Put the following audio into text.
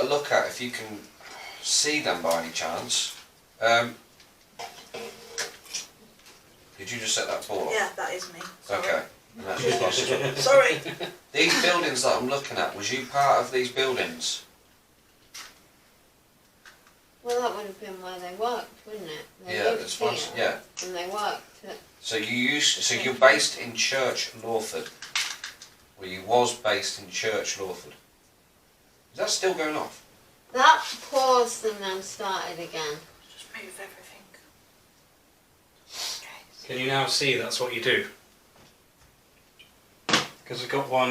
a look at, if you can see them by any chance. Did you just set that ball off? Yeah, that is me. Sorry. Okay. And that's just possible. Sorry. These buildings that I'm looking at, was you part of these buildings? Well, that would have been where they worked, wouldn't it? They Yeah, lived that's here, fine. Yeah. and they worked at... So you're based in Church Lawford. Well, you was based in Church Lawford. Is that still going off? That paused and then started again. Just move everything. Okay. Can you now see that's what you do? Because we've got one.